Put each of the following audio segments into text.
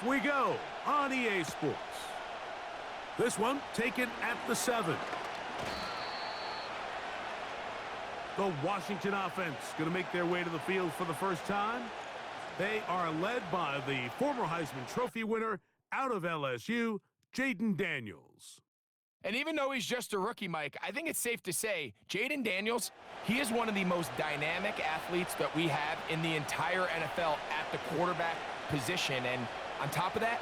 Off we go on EA Sports. This one taken at the 7. The Washington offense going to make their way to the field for the first time. They are led by the former Heisman Trophy winner out of LSU, Jaden Daniels. And even though he's just a rookie, Mike, I think it's safe to say Jaden Daniels, he is one of the most dynamic athletes that we have in the entire NFL at the quarterback position. And on top of that,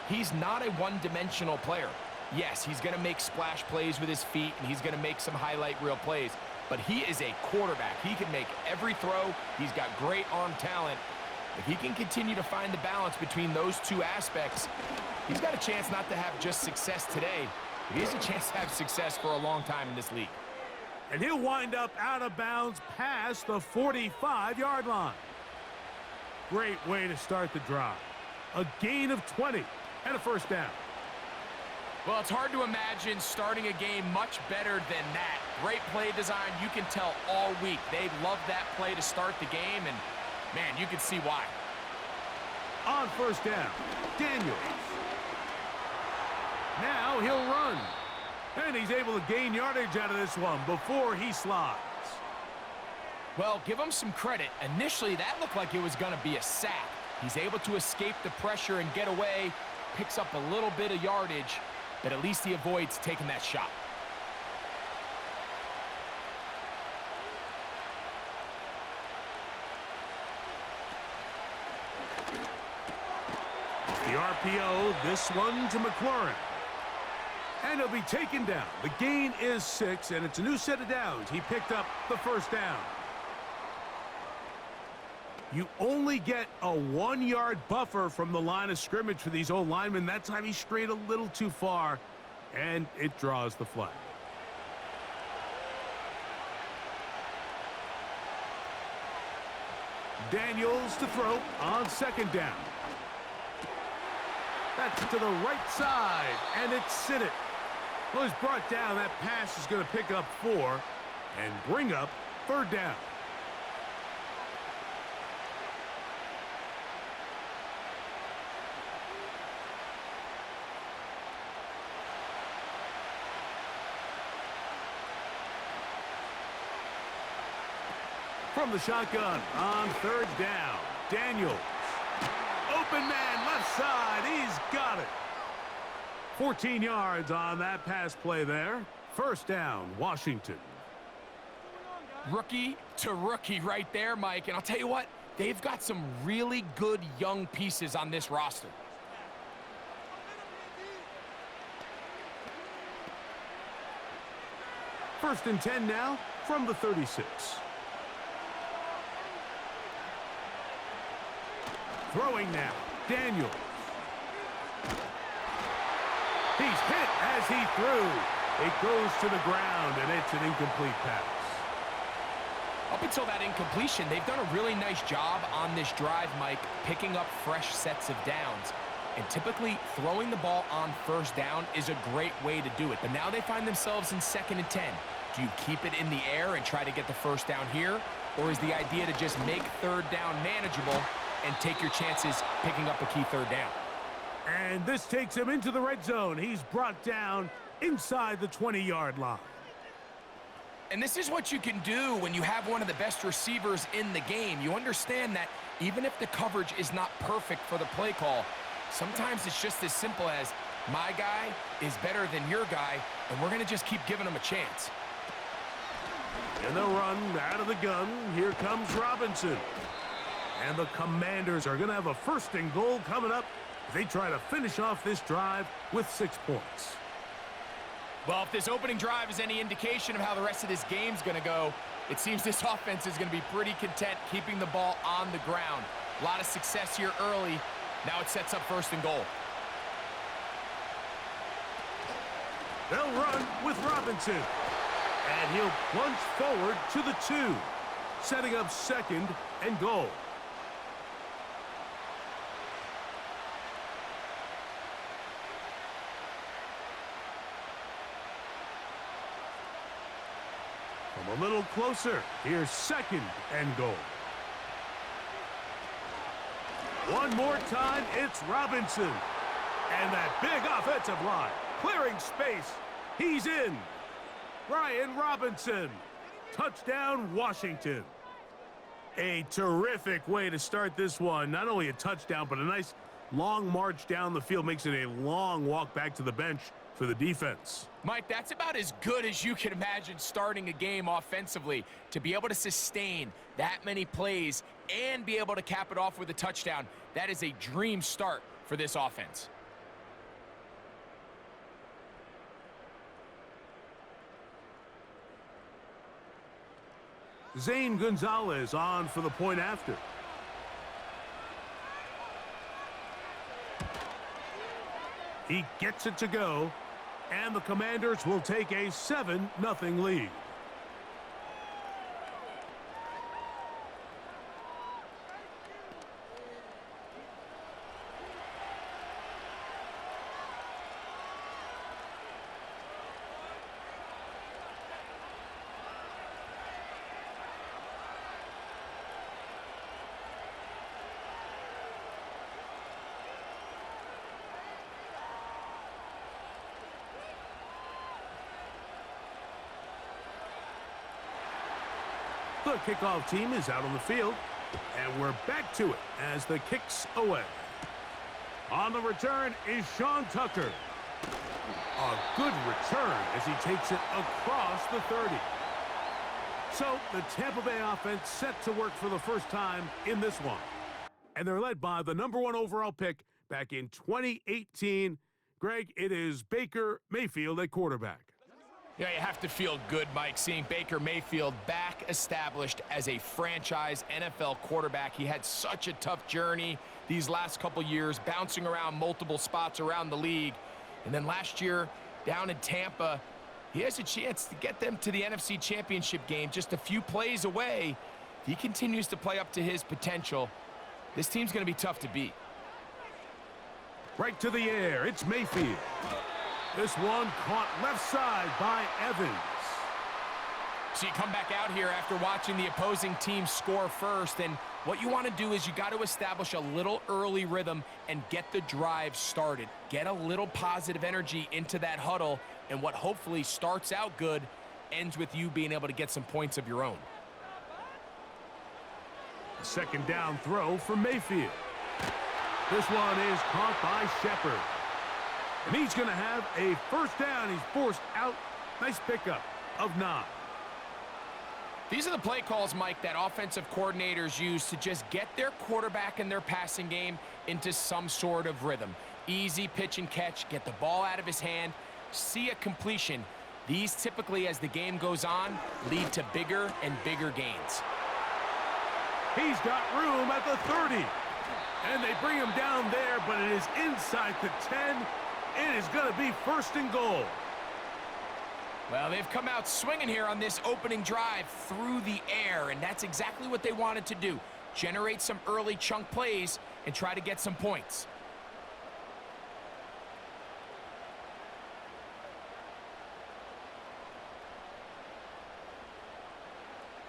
he's not a one-dimensional player. Yes, he's going to make splash plays with his feet, and he's going to make some highlight reel plays. But he is a quarterback. He can make every throw. He's got great arm talent. If he can continue to find the balance between those two aspects, he's got a chance not to have just success today, but he has a chance to have success for a long time in this league. And he'll wind up out of bounds past the 45-yard line. Great way to start the drive. A gain of 20 and a first down. Well, it's hard to imagine starting a game much better than that. Great play design. You can tell all week they love that play to start the game, and, man, you can see why. On first down, Daniels. Now he'll run. And he's able to gain yardage out of this one before he slides. Well, give him some credit. Initially, that looked like it was going to be a sack. He's able to escape the pressure and get away, picks up a little bit of yardage, but at least he avoids taking that shot. The RPO, this one to McLaurin. And he'll be taken down. The gain is 6, and it's a new set of downs. He picked up the first down. You only get a 1-yard buffer from the line of scrimmage for these old linemen. That time he strayed a little too far, and it draws the flag. Daniels to throw on second down. That's to the right side, and it's Sinnott. Well, he's brought down. That pass is going to pick up 4 and bring up third down. From the shotgun on third down, Daniels. Open man, left side, he's got it. 14 yards on that pass play there. First down, Washington. Rookie to rookie right there, Mike. And I'll tell you what, they've got some really good young pieces on this roster. First and 10 now from the 36. Throwing now, Daniels. He's hit as he threw. It goes to the ground, and it's an incomplete pass. Up until that incompletion, they've done a really nice job on this drive, Mike, picking up fresh sets of downs. And typically, throwing the ball on first down is a great way to do it. But now they find themselves in second and 10. Do you keep it in the air and try to get the first down here? Or is the idea to just make third down manageable and take your chances picking up a key third down? And this takes him into the red zone. He's brought down inside the 20-yard line. And this is what you can do when you have one of the best receivers in the game. You understand that even if the coverage is not perfect for the play call, sometimes it's just as simple as my guy is better than your guy, and we're going to just keep giving him a chance. In the run out of the gun, here comes Robinson. And the Commanders are going to have a first and goal coming up as they try to finish off this drive with 6 points. Well, if this opening drive is any indication of how the rest of this game's going to go, it seems this offense is going to be pretty content keeping the ball on the ground. A lot of success here early. Now it sets up first and goal. They'll run with Robinson. And he'll plunge forward to the 2, setting up second and goal. From a little closer, here's second and goal. One more time, it's Robinson. And that big offensive line, clearing space. He's in. Brian Robinson. Touchdown, Washington. A terrific way to start this one. Not only a touchdown, but a nice long march down the field. Makes it a long walk back to the bench for the defense. Mike, that's about as good as you can imagine starting a game offensively. To be able to sustain that many plays and be able to cap it off with a touchdown, that is a dream start for this offense. Zane Gonzalez on for the point after. He gets it to go, and the Commanders will take a 7-0 lead. The kickoff team is out on the field, and we're back to it as the kick's away. On the return is Sean Tucker. A good return as he takes it across the 30. So the Tampa Bay offense set to work for the first time in this one. And they're led by the #1 overall pick back in 2018. Greg, it is Baker Mayfield at quarterback. Yeah, you have to feel good, Mike, seeing Baker Mayfield back established as a franchise NFL quarterback. He had such a tough journey these last couple years, bouncing around multiple spots around the league. And then last year, down in Tampa, he has a chance to get them to the NFC Championship game just a few plays away. If he continues to play up to his potential, this team's going to be tough to beat. Right to the air, it's Mayfield. This one caught left side by Evans. So you come back out here after watching the opposing team score first, and what you want to do is you got to establish a little early rhythm and get the drive started. Get a little positive energy into that huddle, and what hopefully starts out good ends with you being able to get some points of your own. Second down throw for Mayfield. This one is caught by Shepard. And he's going to have a first down. He's forced out. Nice pickup of 9. These are the play calls, Mike, that offensive coordinators use to just get their quarterback and their passing game into some sort of rhythm. Easy pitch and catch, get the ball out of his hand, see a completion. These typically, as the game goes on, lead to bigger and bigger gains. He's got room at the 30. And they bring him down there, but it is inside the 10. It is going to be first and goal. Well, they've come out swinging here on this opening drive through the air, and that's exactly what they wanted to do. Generate some early chunk plays and try to get some points.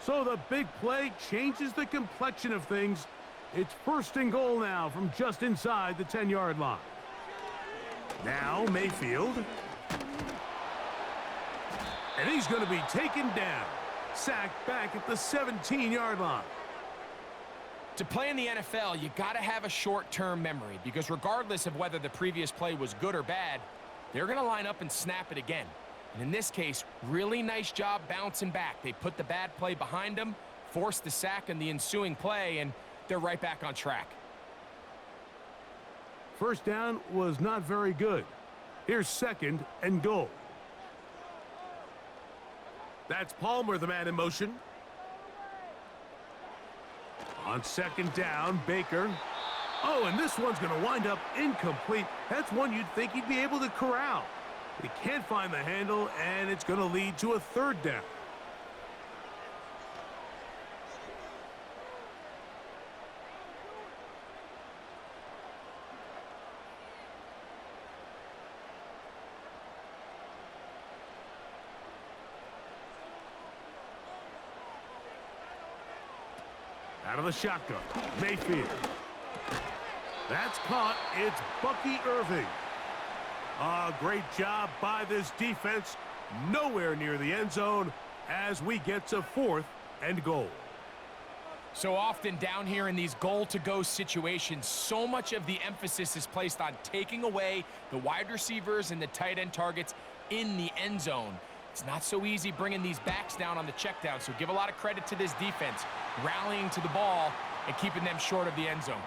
So the big play changes the complexion of things. It's first and goal now from just inside the 10-yard line. Now Mayfield. And he's going to be taken down. Sacked back at the 17-yard line. To play in the NFL, you got to have a short-term memory, because regardless of whether the previous play was good or bad, they're going to line up and snap it again. And in this case, really nice job bouncing back. They put the bad play behind them, forced the sack in the ensuing play, and they're right back on track. First down was not very good. Here's second and goal. That's Palmer, the man in motion. On second down, Baker. Oh, and this one's going to wind up incomplete. That's one you'd think he'd be able to corral. He can't find the handle, and it's going to lead to a third down. Out of the shotgun, Mayfield. That's caught. It's Bucky Irving. Great job by this defense. Nowhere near the end zone as we get to 4th and goal. So often down here in these goal-to-go situations, so much of the emphasis is placed on taking away the wide receivers and the tight end targets in the end zone. It's not so easy bringing these backs down on the check down, so give a lot of credit to this defense, rallying to the ball and keeping them short of the end zone.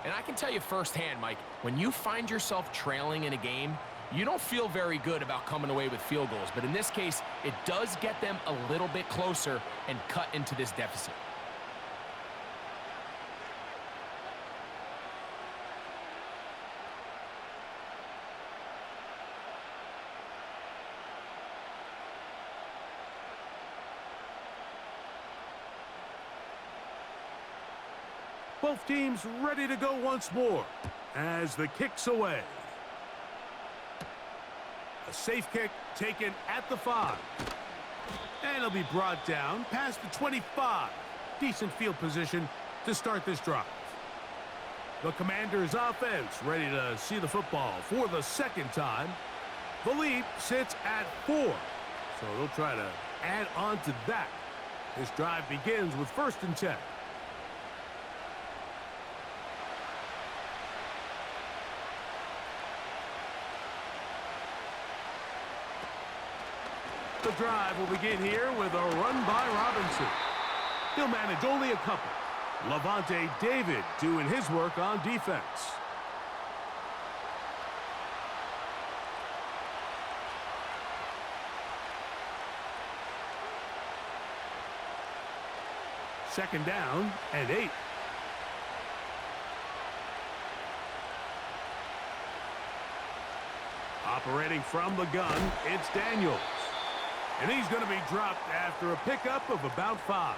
And I can tell you firsthand, Mike, when you find yourself trailing in a game, you don't feel very good about coming away with field goals. But in this case, it does get them a little bit closer and cut into this deficit. Both teams ready to go once more as the kick's away. A safe kick taken at the 5. And it'll be brought down past the 25. Decent field position to start this drive. The Commanders' offense ready to see the football for the second time. The lead sits at 4. So they'll try to add on to that. This drive begins with 1st and 10. The drive will begin here with a run by Robinson. He'll manage only a couple. Levante David doing his work on defense. Second down and 8. Operating from the gun, it's Daniels. And he's going to be dropped after a pickup of about 5.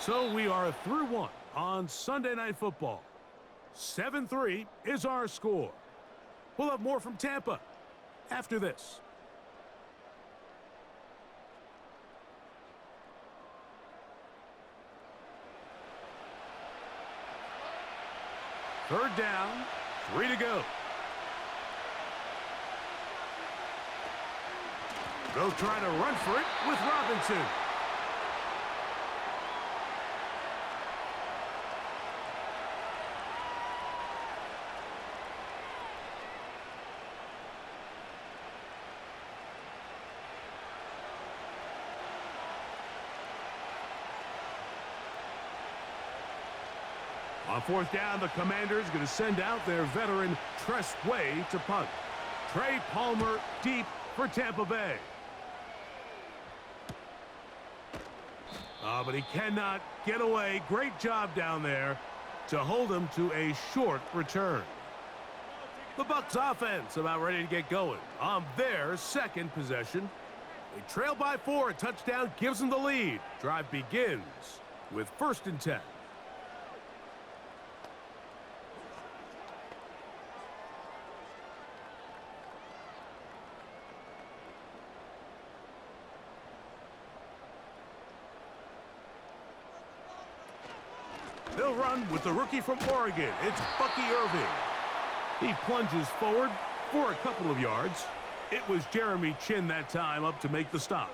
So we are through 1 on Sunday Night Football. 7-3 is our score. We'll have more from Tampa after this. Third down. 3 to go. They'll try to run for it with Robinson. On 4th down, the Commanders going to send out their veteran Tress Way to punt. Trey Palmer deep for Tampa Bay. But he cannot get away. Great job down there to hold him to a short return. The Bucs offense about ready to get going on their second possession. They trail by 4. A touchdown gives them the lead. Drive begins with 1st and 10. They'll run with the rookie from Oregon. It's Bucky Irving. He plunges forward for a couple of yards. It was Jeremy Chin that time up to make the stop.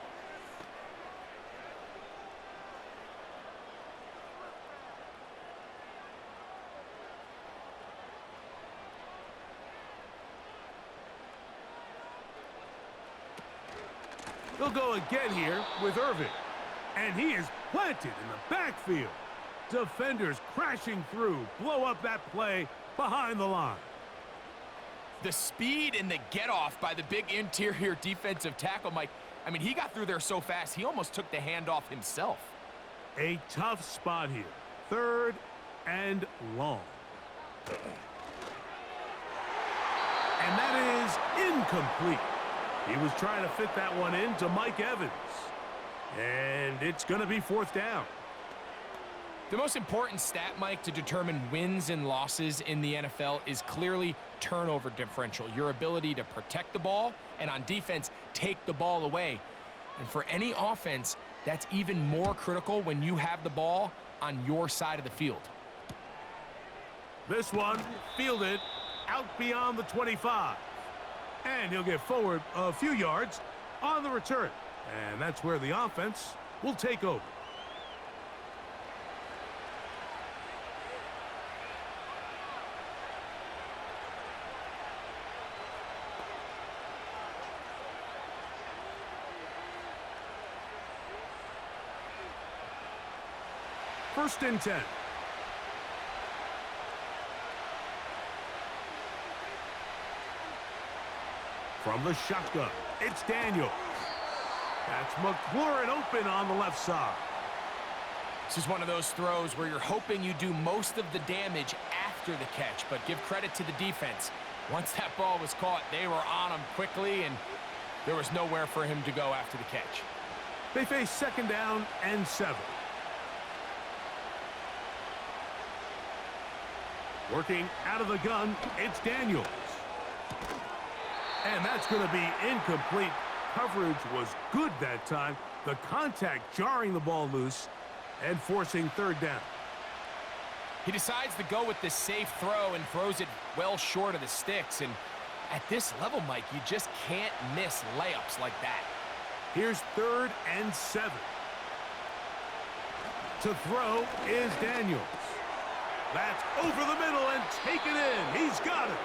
They'll go again here with Irving. And he is planted in the backfield. Defenders crashing through, blow up that play behind the line. The speed and the get-off by the big interior defensive tackle, Mike. I mean, he got through there so fast, he almost took the handoff himself. A tough spot here. 3rd and long. And that is incomplete. He was trying to fit that one in to Mike Evans. And it's going to be 4th down. The most important stat, Mike, to determine wins and losses in the NFL is clearly turnover differential, your ability to protect the ball and on defense take the ball away. And for any offense, That's even more critical when you have the ball on your side of the field. This one fielded out beyond the 25. And he'll get forward a few yards on the return. And that's where the offense will take over. First and 10. From the shotgun, it's Daniels. That's McLaurin open on the left side. This is one of those throws where you're hoping you do most of the damage after the catch, but give credit to the defense. Once that ball was caught, they were on him quickly, and there was nowhere for him to go after the catch. They face second down and 7. Working out of the gun, it's Daniels. And that's going to be incomplete. Coverage was good that time. The contact jarring the ball loose and forcing third down. He decides to go with the safe throw and throws it well short of the sticks. And at this level, Mike, you just can't miss layups like that. Here's third and 7. To throw is Daniels. That's over the middle and taken in. He's got it.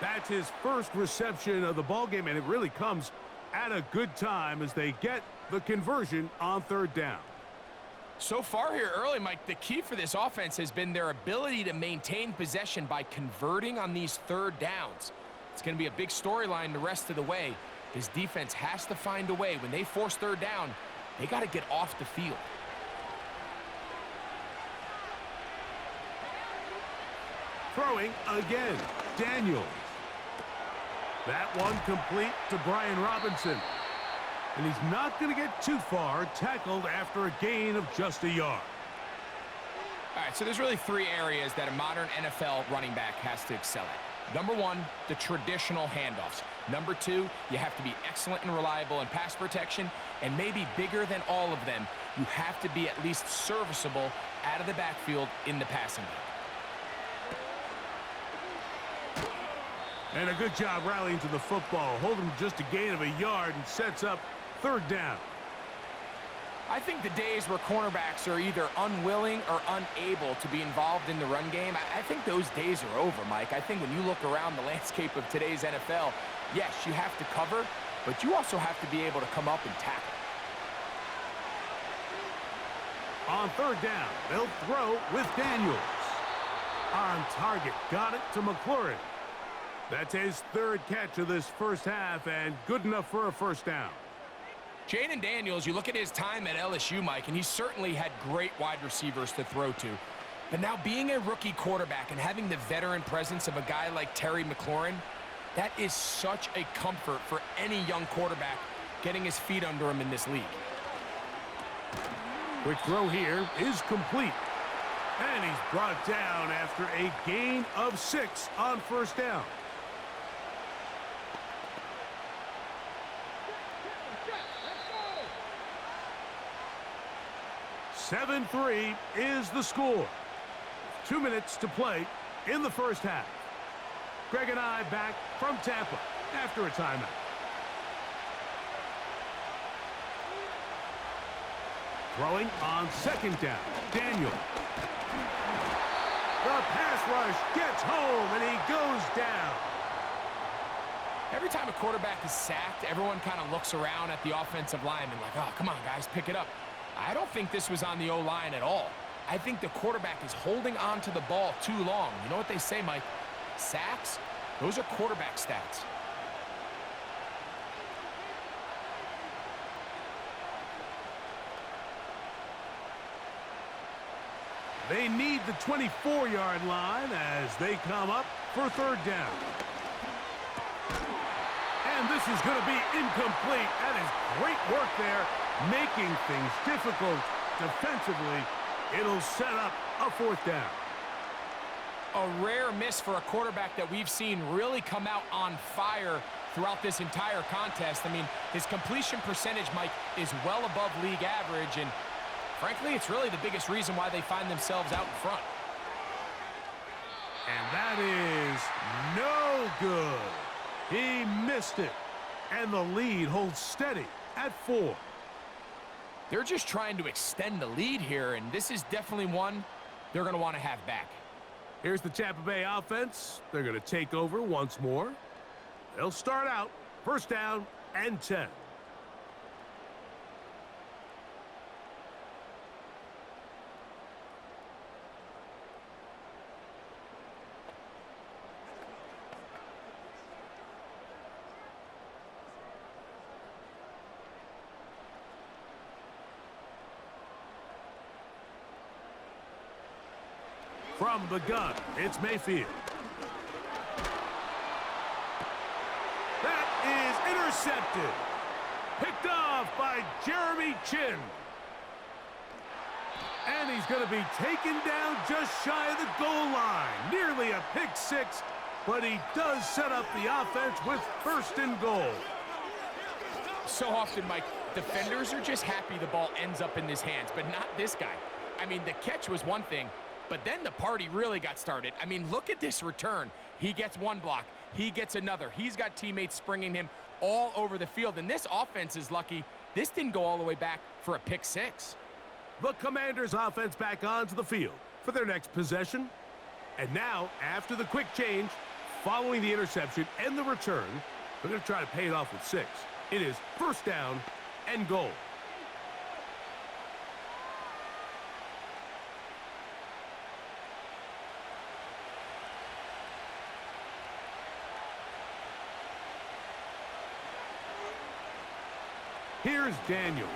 That's his first reception of the ballgame, and it really comes at a good time as they get the conversion on third down. So far here early, Mike, the key for this offense has been their ability to maintain possession by converting on these third downs. It's going to be a big storyline the rest of the way. This defense has to find a way. When they force third down, they got to get off the field. Throwing again, Daniels. That one complete to Brian Robinson. And he's not going to get too far, tackled after a gain of just a yard. All right, so there's really 3 areas that a modern NFL running back has to excel at. Number 1, the traditional handoffs. Number 2, you have to be excellent and reliable in pass protection. And maybe bigger than all of them, you have to be at least serviceable out of the backfield in the passing game. And a good job rallying to the football. Holding just a gain of a yard and sets up third down. I think the days where cornerbacks are either unwilling or unable to be involved in the run game, I think those days are over, Mike. I think when you look around the landscape of today's NFL, yes, you have to cover, but you also have to be able to come up and tackle. On third down, they'll throw with Daniels. On target, got it to McLaurin. That's his third catch of this first half, and good enough for a first down. Jaden Daniels, you look at his time at LSU, Mike, and he certainly had great wide receivers to throw to. But now being a rookie quarterback and having the veteran presence of a guy like Terry McLaurin, that is such a comfort for any young quarterback getting his feet under him in this league. Quick throw here is complete. And he's brought down after a gain of 6 on first down. 7-3 is the score. 2 minutes to play in the first half. Greg and I back from Tampa after a timeout. Throwing on second down, Daniel. The pass rush gets home, and he goes down. Every time a quarterback is sacked, everyone kind of looks around at the offensive lineman like, oh, come on, guys, pick it up. I don't think this was on the O-line at all. I think the quarterback is holding on to the ball too long. You know what they say, Mike? Sacks, those are quarterback stats. They need the 24-yard line as they come up for third down. And this is going to be incomplete. That is great work there, making things difficult defensively. It'll set up a fourth down. A rare miss for a quarterback that we've seen really come out on fire throughout this entire contest. I mean, his completion percentage, Mike, is well above league average, and frankly, it's really the biggest reason why they find themselves out in front. And that is no good. He missed it. And the lead holds steady at 4. They're just trying to extend the lead here, and this is definitely one they're going to want to have back. Here's the Tampa Bay offense. They're going to take over once more. They'll start out first down and 10. From the gun, it's Mayfield. That is intercepted. Picked off by Jeremy Chin. And he's going to be taken down just shy of the goal line. Nearly a pick six, but he does set up the offense with first and goal. So often, Mike, defenders are just happy the ball ends up in his hands, but not this guy. I mean, the catch was one thing, but then the party really got started. I mean, look at this return. He gets one block. He gets another. He's got teammates springing him all over the field. And this offense is lucky this didn't go all the way back for a pick six. The Commanders' offense back onto the field for their next possession. And now, after the quick change, following the interception and the return, they're going to try to pay it off with 6. It is first down and goal. Here's Daniels.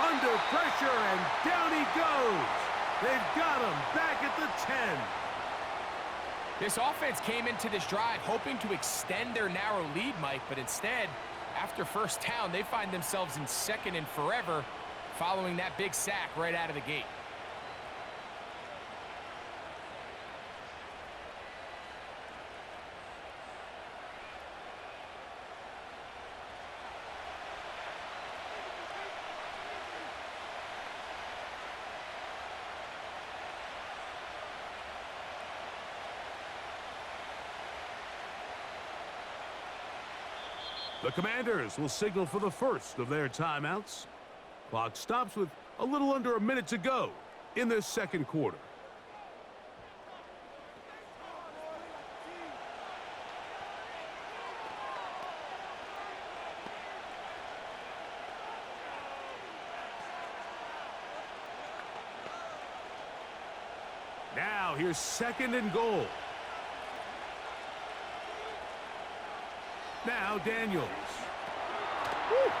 Under pressure, and down he goes. They've got him back at the 10. This offense came into this drive hoping to extend their narrow lead, Mike, but instead, after first down, they find themselves in second and forever following that big sack right out of the gate. The Commanders will signal for the first of their timeouts. Clock stops with a little under a minute to go in this second quarter. Now here's second and goal. Now Daniels. Woo.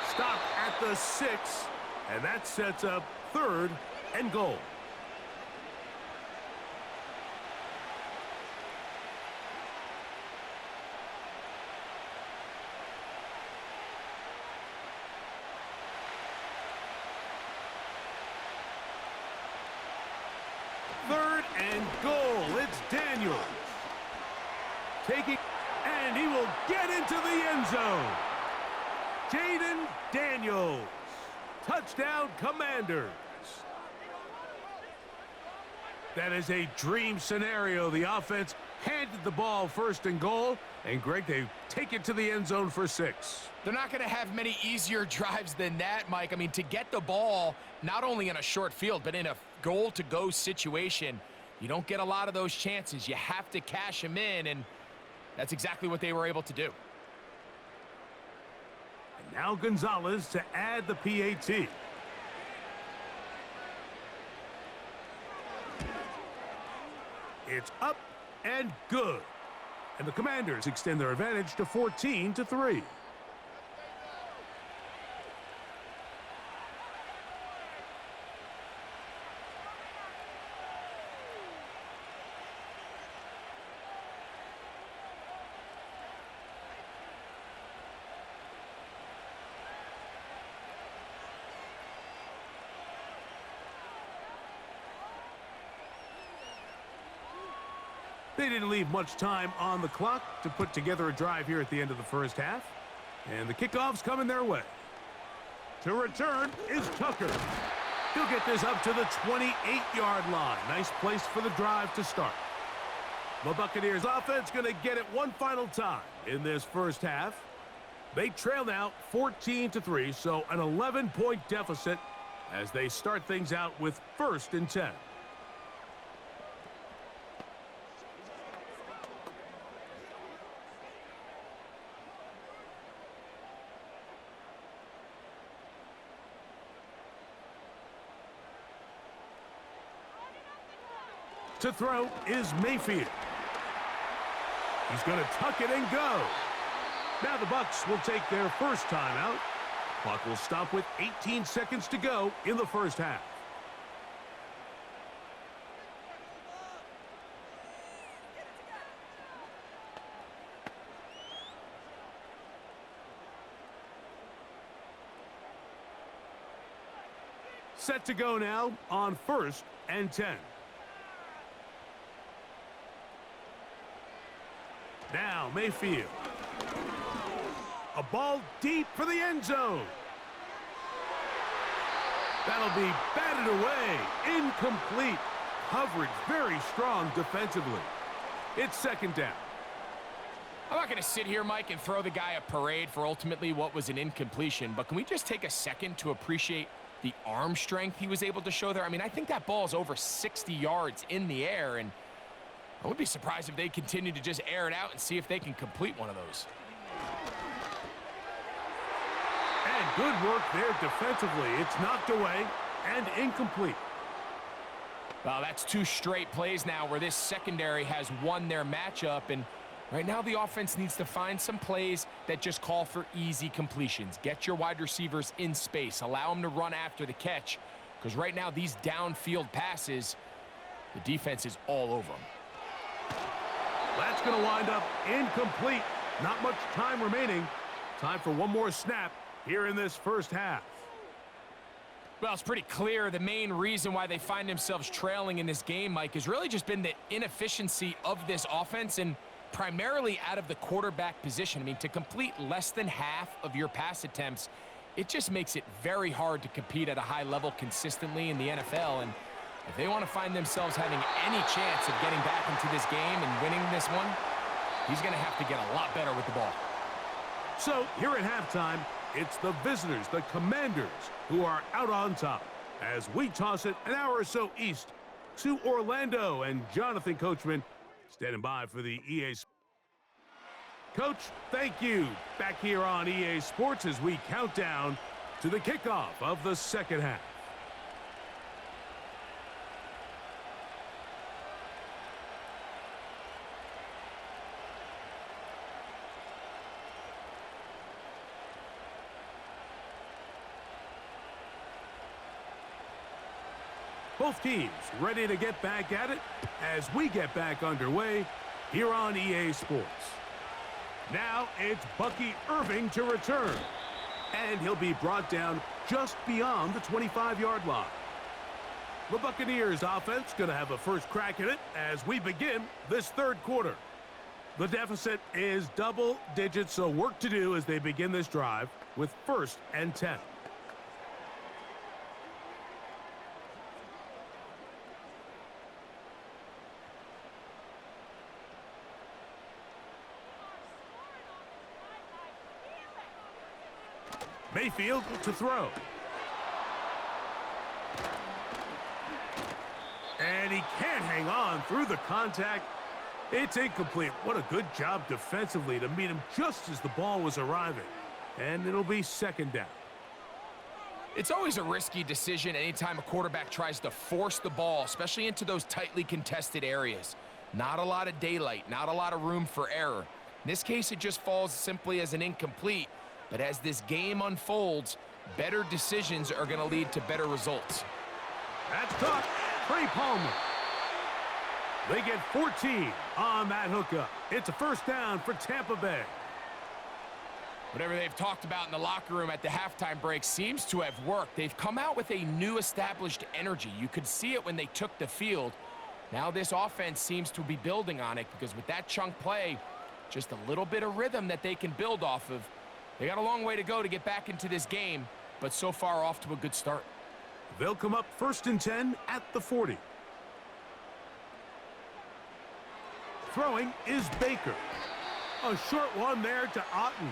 Stop at the 6, and that sets up third and goal. Third and goal. It's Daniels. Taking, and he will get into the end zone. Jaden Daniels. Touchdown, Commanders. That is a dream scenario. The offense handed the ball first and goal, and Greg, they take it to the end zone for 6. They're not going to have many easier drives than that, Mike. I mean, to get the ball not only in a short field, but in a goal-to-go situation, you don't get a lot of those chances. You have to cash them in, and that's exactly what they were able to do. And now Gonzalez to add the PAT. It's up and good. And the Commanders extend their advantage to 14-3. They didn't leave much time on the clock to put together a drive here at the end of the first half. And the kickoff's coming their way. To return is Tucker. He'll get this up to the 28-yard line. Nice place for the drive to start. The Buccaneers offense going to get it one final time in this first half. They trail now 14-3, so an 11-point deficit as they start things out with 1st and 10. To throw is Mayfield. He's going to tuck it and go. Now the Bucs will take their first timeout. Clock will stop with 18 seconds to go in the first half. Set to go now on 1st and 10. Now Mayfield. A ball deep for the end zone. That'll be batted away. Incomplete. Coverage very strong defensively. It's 2nd down. I'm not going to sit here, Mike, and throw the guy a parade for ultimately what was an incompletion, but can we just take a second to appreciate the arm strength he was able to show there? I mean, I think that ball is over 60 yards in the air, and I would be surprised if they continue to just air it out and see if they can complete one of those. And good work there defensively. It's knocked away and incomplete. Well, that's 2 straight plays now where this secondary has won their matchup, and right now the offense needs to find some plays that just call for easy completions. Get your wide receivers in space. Allow them to run after the catch, because right now these downfield passes, the defense is all over them. That's going to wind up incomplete. Not much time remaining. Time for one more snap here in this first half. Well, it's pretty clear the main reason why they find themselves trailing in this game, Mike, has really just been the inefficiency of this offense and primarily out of the quarterback position. I mean, to complete less than half of your pass attempts, it just makes it very hard to compete at a high level consistently in the NFL. And if they want to find themselves having any chance of getting back into this game and winning this one, he's going to have to get a lot better with the ball. So here at halftime, it's the visitors, the Commanders, who are out on top as we toss it an hour or so east to Orlando, and Jonathan Coachman standing by for the EA. Coach, thank you. Back here on EA Sports as we count down to the kickoff of the second half. Both teams ready to get back at it as we get back underway here on EA Sports. Now it's Bucky Irving to return, and he'll be brought down just beyond the 25-yard line. The Buccaneers offense going to have a first crack at it as we begin this third quarter. The deficit is double digits, so work to do as they begin this drive with 1st and 10. Mayfield to throw. And he can't hang on through the contact. It's incomplete. What a good job defensively to meet him just as the ball was arriving. And it'll be 2nd down. It's always a risky decision anytime a quarterback tries to force the ball, especially into those tightly contested areas. Not a lot of daylight, not a lot of room for error. In this case, it just falls simply as an incomplete. But as this game unfolds, better decisions are going to lead to better results. That's caught. Trey Palmer. They get 14 on that hookup. It's a 1st down for Tampa Bay. Whatever they've talked about in the locker room at the halftime break seems to have worked. They've come out with a new established energy. You could see it when they took the field. Now this offense seems to be building on it because with that chunk play, just a little bit of rhythm that they can build off of. They got a long way to go to get back into this game, but so far off to a good start. They'll come up 1st and 10 at the 40. Throwing is Baker. A short one there to Otten.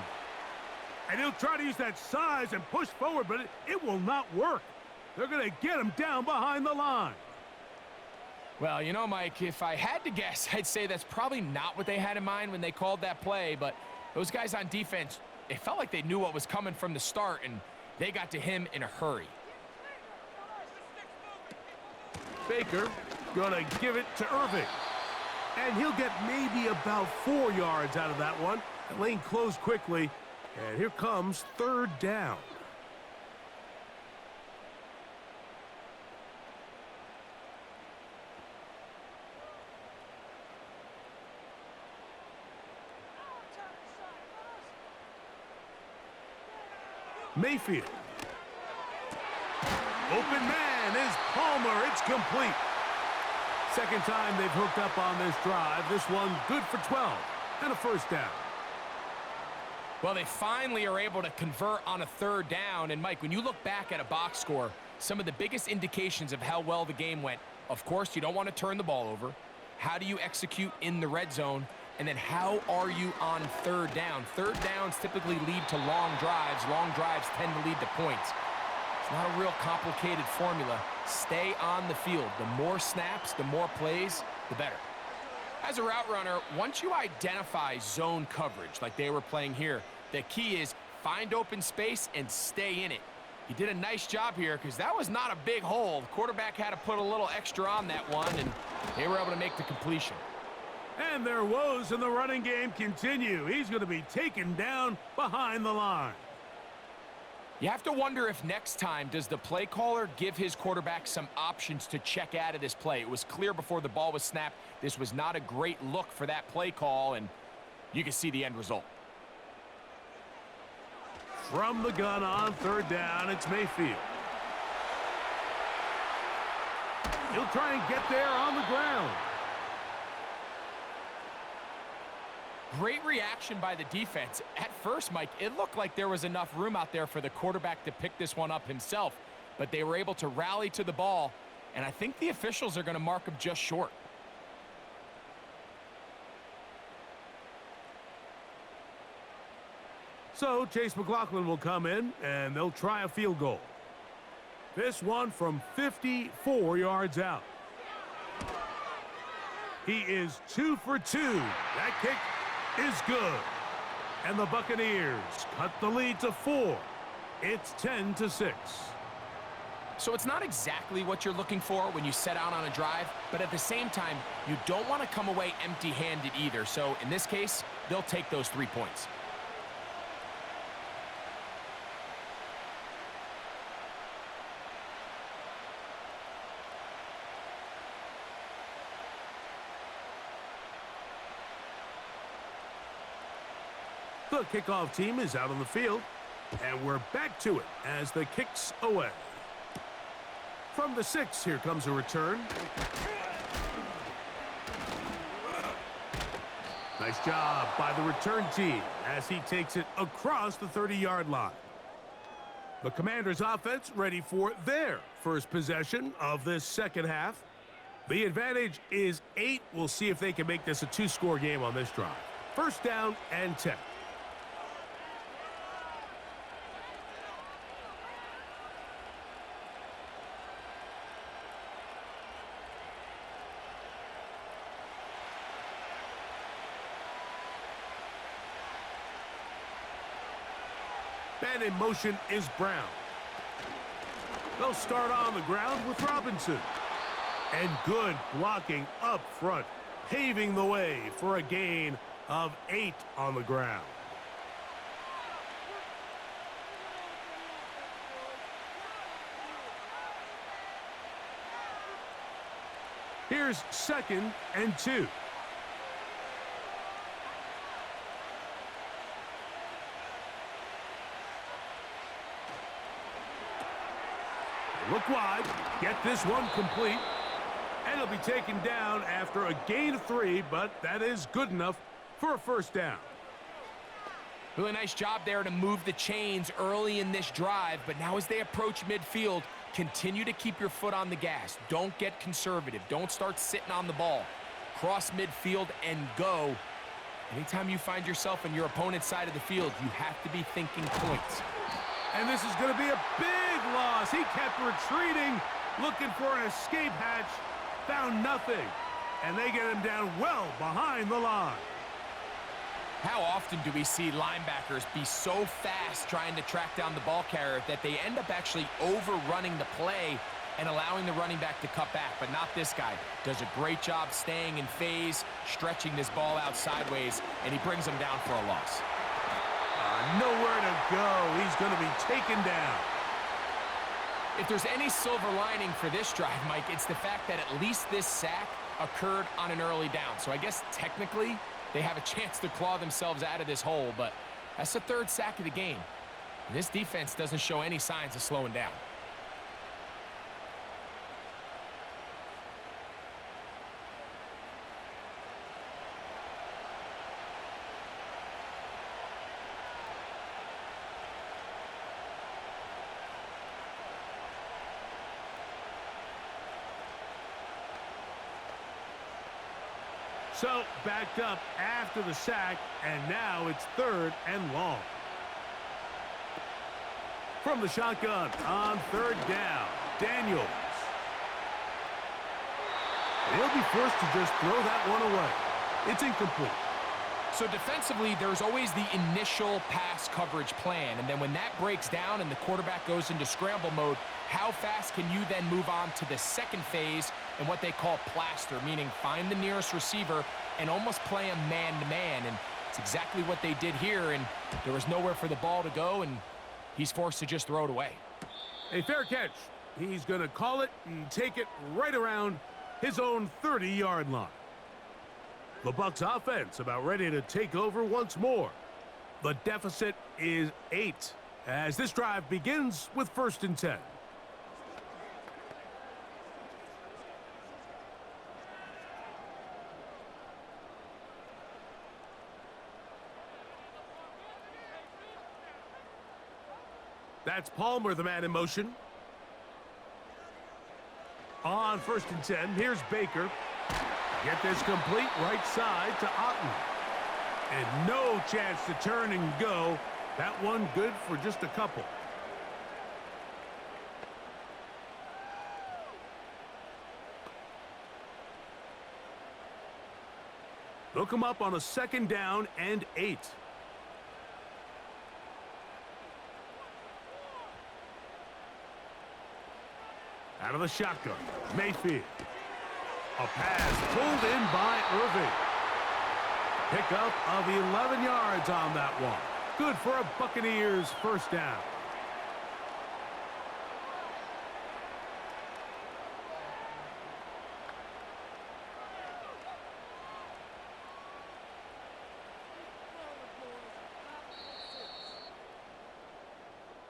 And he'll try to use that size and push forward, but it will not work. They're going to get him down behind the line. Well, you know, Mike, if I had to guess, I'd say that's probably not what they had in mind when they called that play, but those guys on defense, it felt like they knew what was coming from the start, and they got to him in a hurry. Baker going to give it to Irving. And he'll get maybe about 4 yards out of that one. The lane closed quickly, and here comes 3rd down. Mayfield. Open man is Palmer. It's complete. Second time they've hooked up on this drive. This one good for 12 and a 1st down. Well, they finally are able to convert on a 3rd down. And, Mike, when you look back at a box score, some of the biggest indications of how well the game went, of course, you don't want to turn the ball over. How do you execute in the red zone? And then how are you on 3rd down? 3rd downs typically lead to long drives. Long drives tend to lead to points. It's not a real complicated formula. Stay on the field. The more snaps, the more plays, the better. As a route runner, once you identify zone coverage like they were playing here, the key is find open space and stay in it. He did a nice job here because that was not a big hole. The quarterback had to put a little extra on that one, and they were able to make the completion. And their woes in the running game continue. He's going to be taken down behind the line. You have to wonder if next time does the play caller give his quarterback some options to check out of this play. It was clear before the ball was snapped. This was not a great look for that play call, and you can see the end result. From the gun on 3rd down, it's Mayfield. He'll try and get there on the ground. Great reaction by the defense. At first, Mike, it looked like there was enough room out there for the quarterback to pick this one up himself, but they were able to rally to the ball, and I think the officials are going to mark him just short. So Chase McLaughlin will come in, and they'll try a field goal. This one from 54 yards out. He is 2 for 2. That kick is good. And the Buccaneers cut the lead to 4. It's 10-6. So it's not exactly what you're looking for when you set out on a drive, but at the same time, you don't want to come away empty-handed either. So in this case, they'll take those 3 points. The kickoff team is out on the field, and we're back to it as the kick's away. From the 6, here comes a return. Nice job by the return team as he takes it across the 30-yard line. The Commanders' offense ready for their first possession of this second half. The advantage is 8. We'll see if they can make this a 2-score game on this drive. 1st down and 10. And in motion is Brown. They'll start on the ground with Robinson. And good blocking up front, paving the way for a gain of 8 on the ground. Here's 2nd and 2. Look wide. Get this one complete. And he'll be taken down after a gain of 3, but that is good enough for a first down. Really nice job there to move the chains early in this drive, but now as they approach midfield, continue to keep your foot on the gas. Don't get conservative. Don't start sitting on the ball. Cross midfield and go. Anytime you find yourself on your opponent's side of the field, you have to be thinking points. And this is going to be a big loss. He kept retreating, looking for an escape hatch. Found nothing, and they get him down well behind the line. How often do we see linebackers be so fast trying to track down the ball carrier that they end up actually overrunning the play and allowing the running back to cut back? But not this guy. Does a great job staying in phase, stretching this ball out sideways, and he brings him down for a loss. Nowhere to go. He's going to be taken down. If there's any silver lining for this drive, Mike, it's the fact that at least this sack occurred on an early down. So I guess technically they have a chance to claw themselves out of this hole, but that's the 3rd sack of the game. And this defense doesn't show any signs of slowing down. So, backed up after the sack, and now it's 3rd and long. From the shotgun on 3rd down, Daniels. He'll be forced to just throw that one away. It's incomplete. So defensively, there's always the initial pass coverage plan, and then when that breaks down and the quarterback goes into scramble mode, how fast can you then move on to the second phase and what they call plaster, meaning find the nearest receiver and almost play him man-to-man, and it's exactly what they did here, and there was nowhere for the ball to go, and he's forced to just throw it away. A fair catch. He's going to call it and take it right around his own 30-yard line. The Bucs offense about ready to take over once more. The deficit is 8 as this drive begins with 1st and 10. That's Palmer, the man in motion. On 1st and 10, here's Baker. Get this complete right side to Otten. And no chance to turn and go. That one good for just a couple. They'll come up on a 2nd down and 8. Out of the shotgun, Mayfield. A pass pulled in by Irving. Pickup of 11 yards on that one. Good for a Buccaneers 1st down.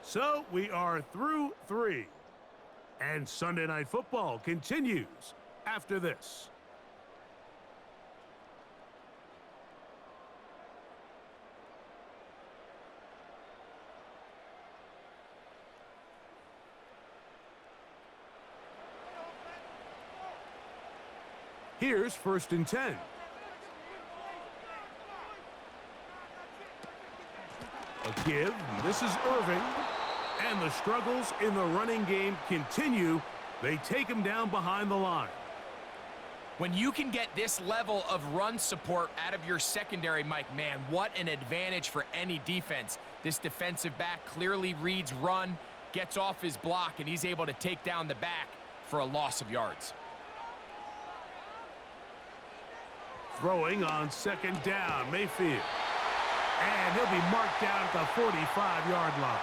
So we are through 3. And Sunday Night Football continues after this. Here's 1st and 10. A give. This is Irving. And the struggles in the running game continue. They take him down behind the line. When you can get this level of run support out of your secondary, Mike, man, what an advantage for any defense. This defensive back clearly reads run, gets off his block, and he's able to take down the back for a loss of yards. Throwing on 2nd down, Mayfield. And he'll be marked down at the 45-yard line.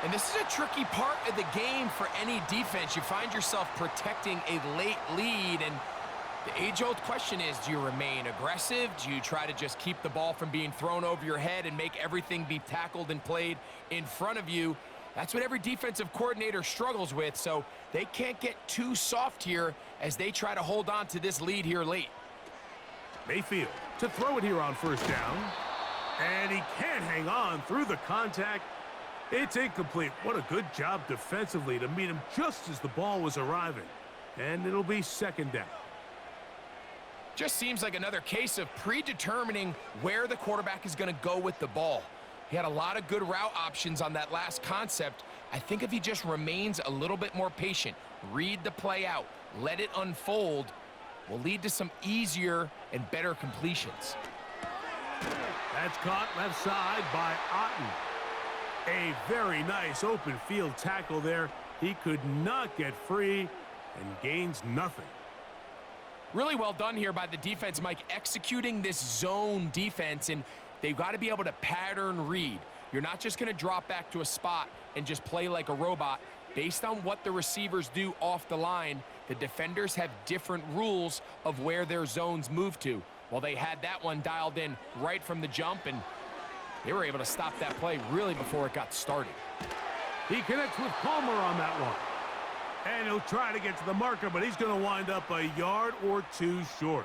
And this is a tricky part of the game for any defense. You find yourself protecting a late lead, and the age-old question is, do you remain aggressive? Do you try to just keep the ball from being thrown over your head and make everything be tackled and played in front of you? That's what every defensive coordinator struggles with, so they can't get too soft here as they try to hold on to this lead here late. Mayfield to throw it here on first down. And he can't hang on through the contact. It's incomplete. What a good job defensively to meet him just as the ball was arriving. And it'll be second down. Just seems like another case of predetermining where the quarterback is going to go with the ball. He had a lot of good route options on that last concept. I think if he just remains a little bit more patient, read the play out, let it unfold, will lead to some easier and better completions. That's caught left side by Otten. A very nice open field tackle there. He could not get free and gains nothing. Really well done here by the defense, Mike, executing this zone defense, and they've got to be able to pattern read. You're not just going to drop back to a spot and just play like a robot. Based on what the receivers do off the line, the defenders have different rules of where their zones move to. Well, they had that one dialed in right from the jump, and they were able to stop that play really before it got started. He connects with Palmer on that one. And he'll try to get to the marker, but he's going to wind up a yard or two short.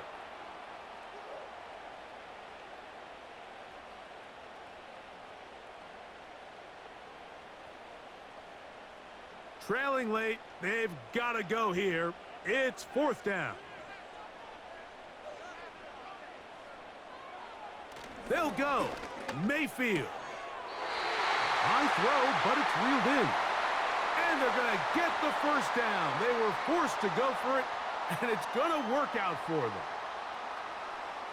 Trailing late, they've got to go here. It's fourth down. They'll go. Mayfield. High throw, but it's reeled in. And they're going to get the first down. They were forced to go for it, and it's going to work out for them.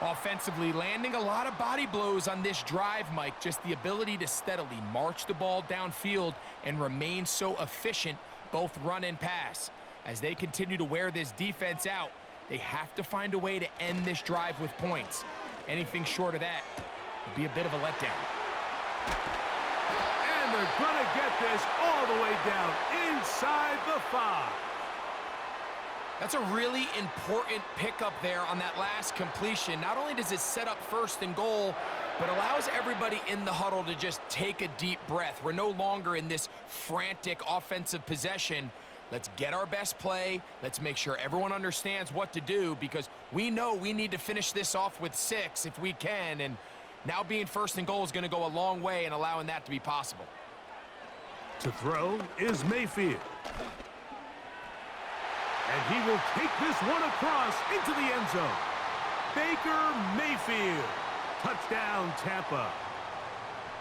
Offensively, landing a lot of body blows on this drive, Mike. Just the ability to steadily march the ball downfield and remain so efficient, both run and pass. As they continue to wear this defense out, they have to find a way to end this drive with points. Anything short of that would be a bit of a letdown. And they're going to get this all the way down inside the 5. That's a really important pickup there on that last completion. Not only does it set up first and goal, but allows everybody in the huddle to just take a deep breath. We're no longer in this frantic offensive possession. Let's get our best play. Let's make sure everyone understands what to do, because we know we need to finish this off with 6 if we can. And now being first and goal is going to go a long way in allowing that to be possible. To throw is Mayfield. And he will take this one across into the end zone. Baker Mayfield. Touchdown, Tampa.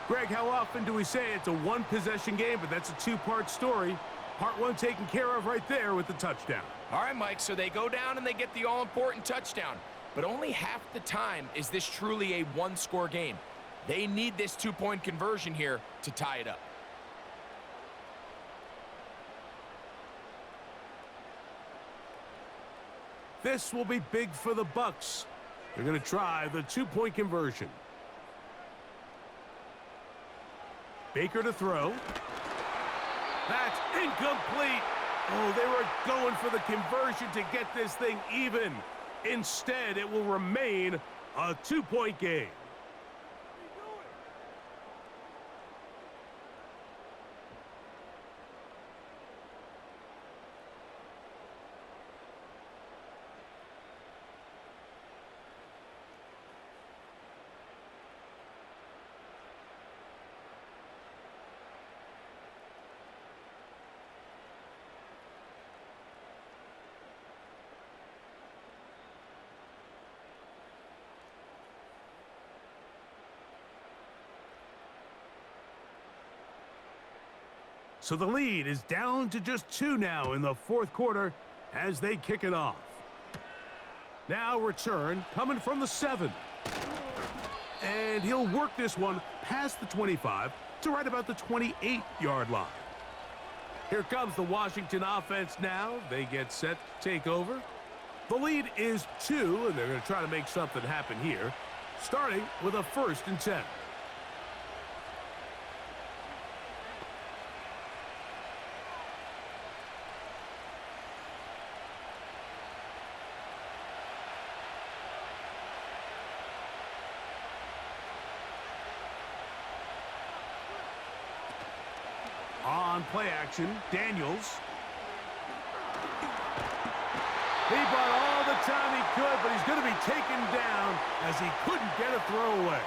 Greg, how often do we say it's a one-possession game, but that's a two-part story? Part one taken care of right there with the touchdown. All right, Mike, so they go down and they get the all-important touchdown. But only half the time is this truly a one-score game. They need this two-point conversion here to tie it up. This will be big for the Bucs. They're going to try the two-point conversion. Baker to throw. That's incomplete. Oh, they were going for the conversion to get this thing even. Instead, it will remain a two-point game. So the lead is down to just 2 now in the fourth quarter as they kick it off. Now return coming from the 7. And he'll work this one past the 25 to right about the 28-yard line. Here comes the Washington offense now. They get set to take over. The lead is 2, and they're going to try to make something happen here, starting with a 1st and 10. On on play action. Daniels. He bought all the time he could, but he's going to be taken down as he couldn't get a throwaway.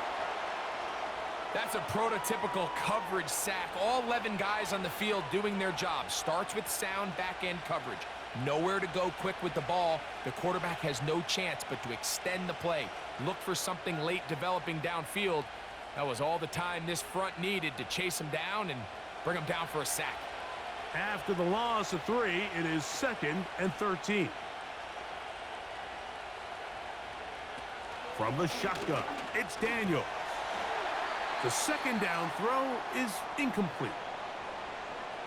That's a prototypical coverage sack. All 11 guys on the field doing their job. Starts with sound back-end coverage. Nowhere to go quick with the ball. The quarterback has no chance but to extend the play. Look for something late developing downfield. That was all the time this front needed to chase him down and bring him down for a sack. After the loss of 3, it is 2nd and 13. From the shotgun, it's Daniels. The second down throw is incomplete.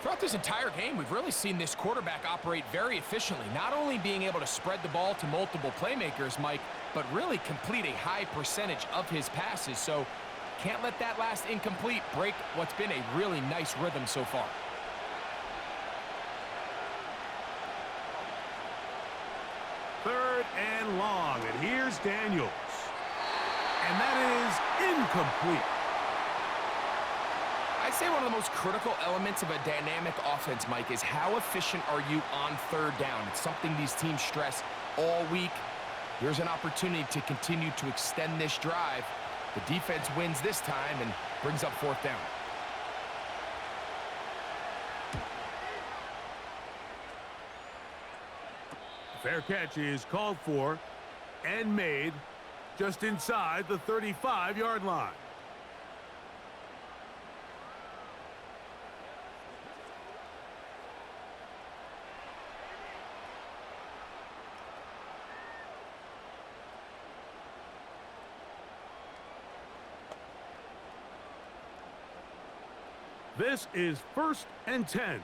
Throughout this entire game, we've really seen this quarterback operate very efficiently, not only being able to spread the ball to multiple playmakers, Mike, but really complete a high percentage of his passes. So can't let that last incomplete break what's been a really nice rhythm so far. Third and long, and here's Daniels. And that is incomplete. I'd say one of the most critical elements of a dynamic offense, Mike, is how efficient are you on third down. It's something these teams stress all week. Here's an opportunity to continue to extend this drive. The defense wins this time and brings up 4th down. Fair catch is called for and made just inside the 35-yard line. This is 1st and 10.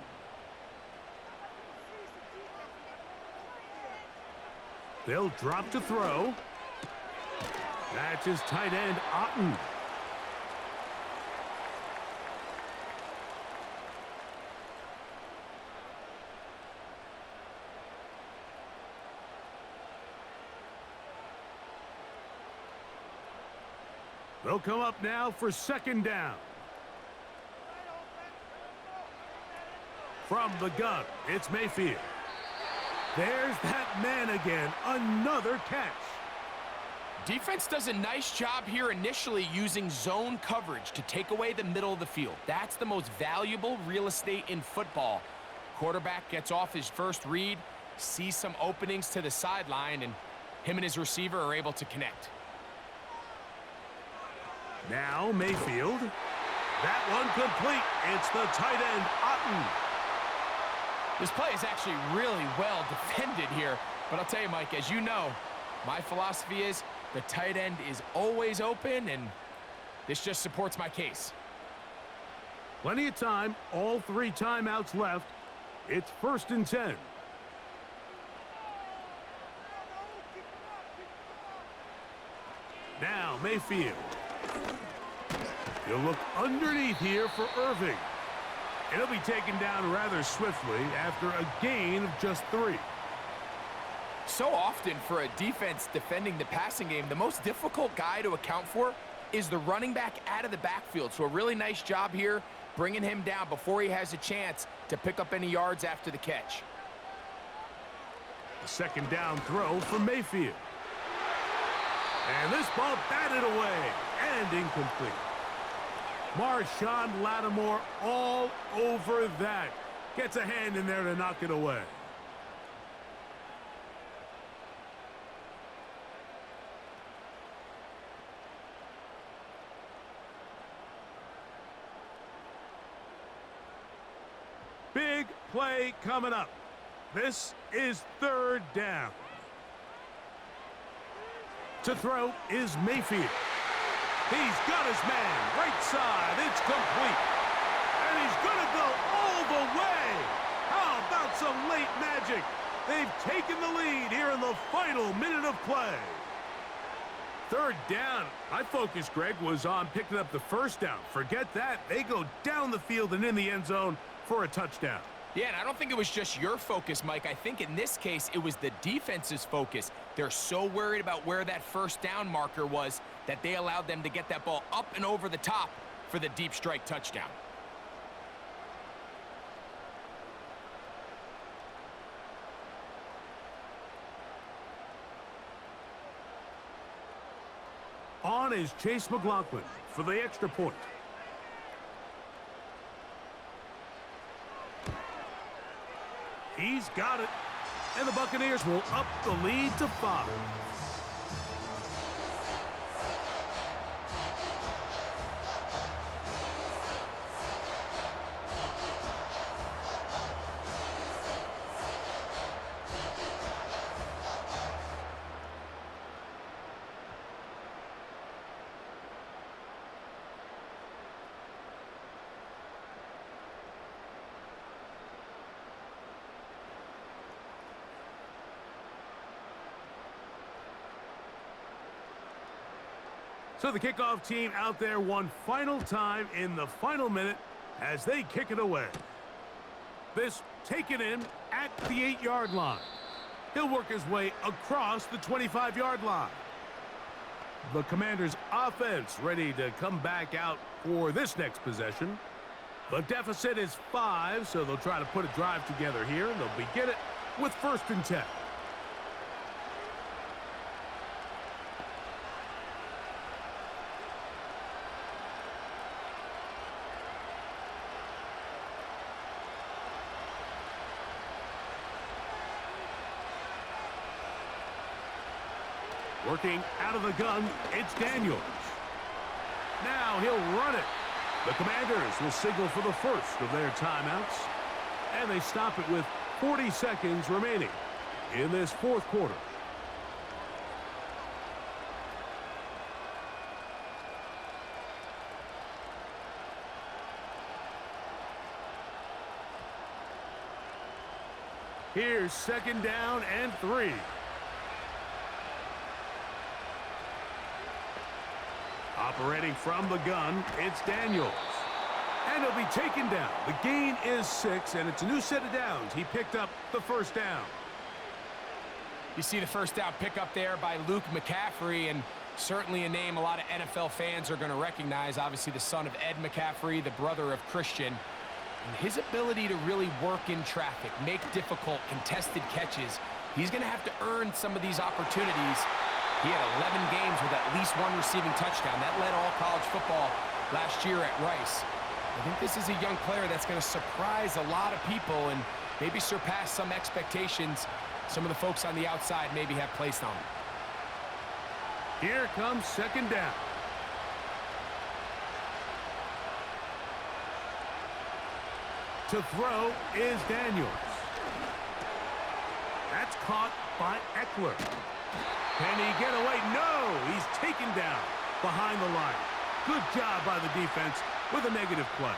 They'll drop to throw. That's his tight end, Otten. They'll come up now for 2nd down. From the gun, it's Mayfield. There's that man again, another catch. Defense does a nice job here initially using zone coverage to take away the middle of the field. That's the most valuable real estate in football. Quarterback gets off his first read, sees some openings to the sideline, and him and his receiver are able to connect. Now Mayfield. That one complete. It's the tight end, Otten. This play is actually really well defended here. But I'll tell you, Mike, as you know, my philosophy is the tight end is always open, and this just supports my case. Plenty of time. All 3 timeouts left. It's 1st and 10. Now Mayfield. He'll look underneath here for Irving. It'll be taken down rather swiftly after a gain of just 3. So often for a defense defending the passing game, the most difficult guy to account for is the running back out of the backfield. So a really nice job here bringing him down before he has a chance to pick up any yards after the catch. A 2nd down throw for Mayfield. And this ball batted away and incomplete. Marshawn Lattimore all over that. Gets a hand in there to knock it away. Big play coming up. This is 3rd down. To throw is Mayfield. He's got his man, right side, it's complete. And he's gonna go all the way. How about some late magic? They've taken the lead here in the final minute of play. 3rd down. My focus, Greg, was on picking up the 1st down. Forget that. They go down the field and in the end zone for a touchdown. Yeah, and I don't think it was just your focus, Mike. I think in this case, it was the defense's focus. They're so worried about where that 1st down marker was that they allowed them to get that ball up and over the top for the deep strike touchdown. on is Chase McLaughlin for the extra point. He's got it. And the Buccaneers will up the lead to 5. So the kickoff team out there one final time in the final minute as they kick it away. This taken in at the 8-yard line. He'll work his way across the 25-yard line. The Commanders' offense ready to come back out for this next possession. The deficit is 5, so they'll try to put a drive together here, and they'll begin it with 1st and 10. Working out of the gun, it's Daniels. Now he'll run it. The Commanders will signal for the first of their timeouts. And they stop it with 40 seconds remaining in this 4th quarter. Here's 2nd down and 3. Operating from the gun, it's Daniels. And he'll be taken down. The gain is 6, and it's a new set of downs. He picked up the 1st down. You see the 1st down pickup there by Luke McCaffrey, and certainly a name a lot of NFL fans are going to recognize. Obviously the son of Ed McCaffrey, the brother of Christian. And his ability to really work in traffic, make difficult contested catches. He's going to have to earn some of these opportunities. He had 11 games with at least 1 receiving touchdown. That led all college football last year at Rice. I think this is a young player that's going to surprise a lot of people and maybe surpass some expectations some of the folks on the outside maybe have placed on him. Here comes 2nd down. To throw is Daniels. That's caught by Eckler. Can he get away? No! He's taken down behind the line. Good job by the defense with a negative play.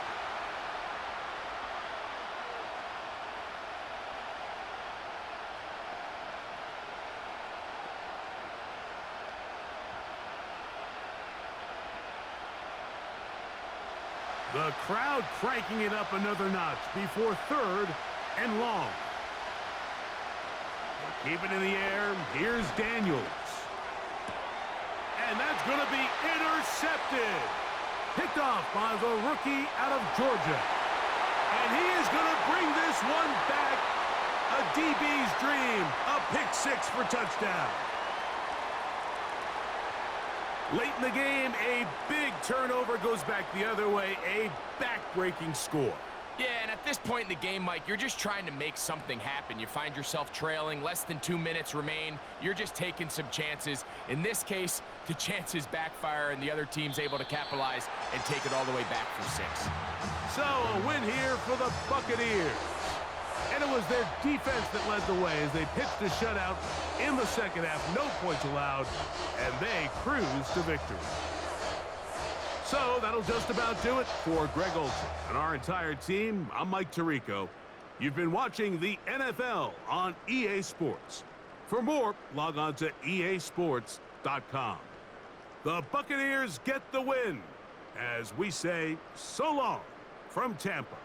The crowd cranking it up another notch before 3rd and long. Keep it in the air. Here's Daniels. And that's going to be intercepted. Picked off by the rookie out of Georgia. And he is going to bring this one back. A DB's dream. A pick 6 for touchdown. Late in the game, a big turnover goes back the other way. A back-breaking score. Yeah, and at this point in the game, Mike, you're just trying to make something happen. You find yourself trailing, less than 2 minutes remain. You're just taking some chances. In this case, the chances backfire, and the other team's able to capitalize and take it all the way back for 6. So, a win here for the Buccaneers. And it was their defense that led the way as they pitched a shutout in the 2nd half. No points allowed, and they cruised to victory. So that'll just about do it for Greg Olson and our entire team. I'm Mike Tirico. You've been watching the NFL on EA Sports. For more, log on to easports.com. The Buccaneers get the win as we say so long from Tampa.